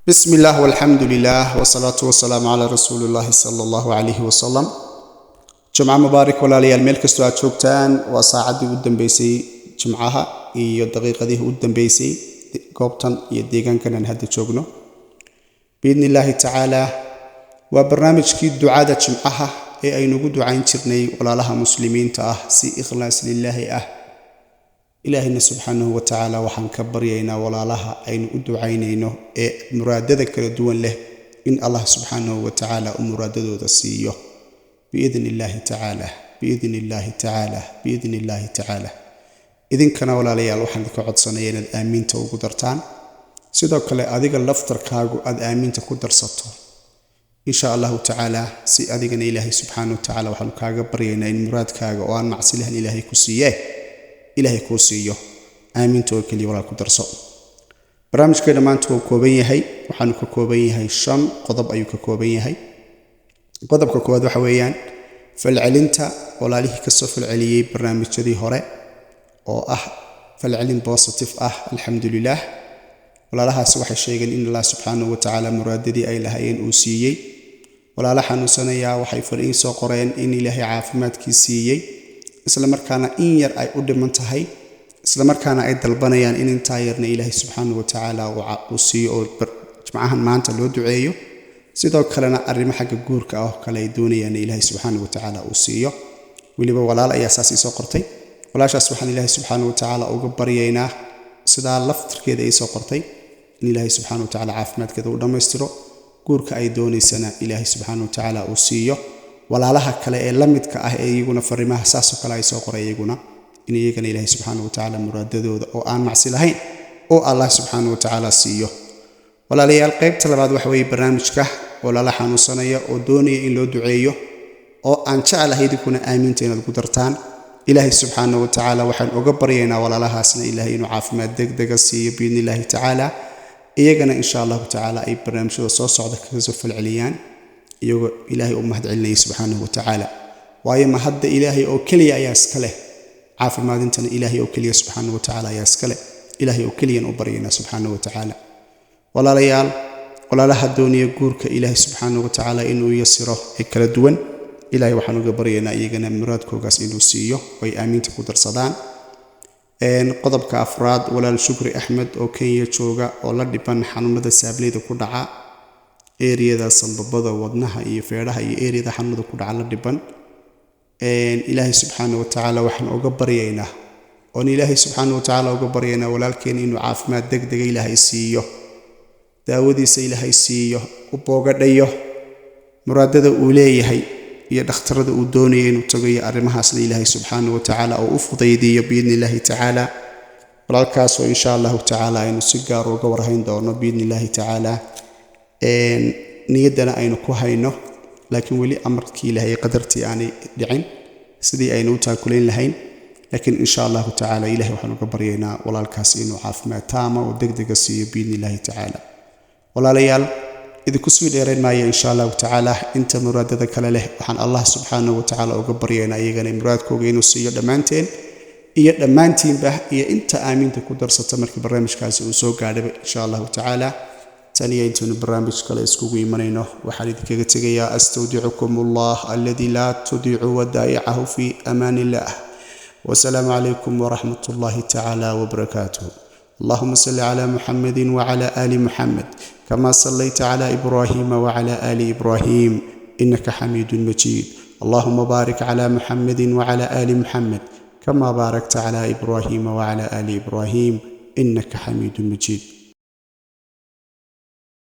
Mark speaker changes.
Speaker 1: بسم الله والحمد لله والصلاة والسلام على رسول الله صلى الله عليه وسلم. جمعة مبارك ولا ليال ملك استوى شوكتان وساعدي قدام بيسي جمعها iyo daqiiqadii u dambeysay goobtan iyo deegaankan aan hadda joogno biidnillaahi tacaala waa barnaamijkii ducada jimcaha ee aynu ugu ducayn jirnay walaalaha muslimiinta ah si ikhlaas lilaahi ah ilaahina subxaanahu wa tacaala waxaan ka baryaynaa walaalaha aynu u ducaynayno ee muraadada kala duwan leh in allah subxaanahu wa tacaala u muraadadooda siiyo biidnillaahi tacaala biidnillaahi tacaala biidnillaahi tacaala idinkana walaalayaal waxaan idinka codsanayaa inaad aamiinta ugu dartaan sidoo kale adiga laftarkaagu aad aamiinta ku darsato insha allahu tacaala si adigana ilaahay subxaanahu wa tacaala waxaan kaaga baryaynaa in muraadkaaga oo aan macsi lahayn ilaahay ku siiye ilaahay kuu siiyo aamiinta oo keliya walaal ku darso barnaamijkeena maanta wuu kooban yahay waxaanu ka kooban yahay 5 qodob ayuu ka kooban yahay qodobka koowaad waxa weeyaan falcelinta walaalihii ka soo falceliyay barnaamijyadii hore oo ah falcelin positive ah alxamdulillaah walaalahaas waxay sheegeen in Allah subxaanahu wa tacaala muraadadii ay lahaayeen uu siiyey walaalaha xanuunsanaya waxay fariin soo qoreen in ilaahay caafimaadkii siiyey isla markaana in yar ay u dhiman tahay isla markaana ay dalbanayaan in inta yarna ilaahay subxaanahu wa tacaala uu siiyo oo jimcahan maanta loo duceeyo sidoo kalena arrimo xagga guurka ah kale ay doonayaan in ilaahay subxaanahu wa tacaala uu siiyo waliba walaal ayaa saasi soo qortay walaashaas waxaan ilaahay subxaanahu wa tacaala uga baryaynaa sidaa laftirkeeda ay soo qortay in ilaahay subxaanahu wa tacaala caafimaadkeeda uu dhammaystiro guurka ay doonaysana ilaahay subxaanahu wa tacaala uu siiyo walaalaha kale ee la midka ah ee iyaguna fariimaha saas oo kale ay soo qoray iyaguna in iyagana ilaahay subxaanahu wa tacaala muraadadooda oo aan macsi lahayn oo Allah subxaanahu wa tacaala siiyo walaalayaal qaybta labaad waxa weeye barnaamijka walaalaha xanuunsanaya oo doonaya in loo duceeyo oo aan jecelahay idinkuna aamiinta inaad ku dartaan ilaahay subxaanahu wa tacaala waxaan uga baryaynaa walaalahaasna ilaahay inuu caafimaad degdega siiyo biidnillaahi tacaala iyagana insha allahu tacaala ay barnaamijyada soo socda kaga soo falceliyaan iyagoo ilaahay u mahadcelinaya subxaanahu wa tacaala waayo ma hadda ilaahay oo keliya ayaa iska leh caafimaadintana ilaahay oo keliya subxaanahu wa tacaala ayaa iska leh ilaahay oo keliyan u baryaynaa subxaanahu wa tacaala walaalayaal walaalaha doonaya guurka ilaahay subxaanahu wa tacaala inuu yasiro ee kala duwan ilaahay waxaan uga baryaynaa iyagana muraadkoogaas inuu siiyo way aamiinta ku darsadaan qodobka afraad walaal shukri axmed oo Kenya jooga oo la dhiban xanuunada saableyda ku dhaca eeriyada sanbabada wadnaha iyo feedhaha iyo eeriyada xanuunada ku dhaca la dhiban ilaahay subxaanahu wa tacaala waxaan uga baryaynaa oo ilaahay subxaanahu wa tacaala uga baryaynaa walaalkeen inuu caafimaad degdeg ilaahay siiyo daawadiisa ilaahay siiyo u boogadhayo muraadada uu leeyahay iyo dhakhtarada uu doonayo inuu tago iyo arrimahaasna ilaahay subxaanahu wa tacaala oo u fudaydiyo biidnillaahi tacaala walaalkaas oo insha allahu tacaala aynu si gaar uga warhayn doono biidnillaahi tacaala niyaddana aynu ku hayno laakiin weli amarkii ilaahay qadartii aanay dhicin sidii aynu u taakulayn lahayn laakiin insha allahu tacaala ilaahay waxaan uga baryaynaa walaalkaas inuu caafimaad taama oo degdega siiyo biidnillaahi tacaala walaalayaal idinku sii dheerayn maayo insha allahu tacaala inta muraadada kale leh waxaan allah subxaanahu wa tacaala uga baryaynaa iyagana muraadkooga inuu siiyo dhammaanteen iyo dhammaantiinba iyo inta aamiinta ku darsata markii barnaamijkaasi uu soo gaadhaba insha allahu tacaala tan iyo intaynu barnaamij kale iskugu imanayno waxaan idinkaga tegayaa astawdicukum allah alladii laa tudiicu wadaa'icahu fii amaan illah wasalaamu calaykum waraxmat ullahi tacaala wabarakaatuh اللهم صل على محمد وعلى آل محمد كما صليت على إبراهيم وعلى آل إبراهيم إنك حميد مجيد اللهم بارك على محمد وعلى آل محمد كما باركت على إبراهيم وعلى آل إبراهيم إنك حميد مجيد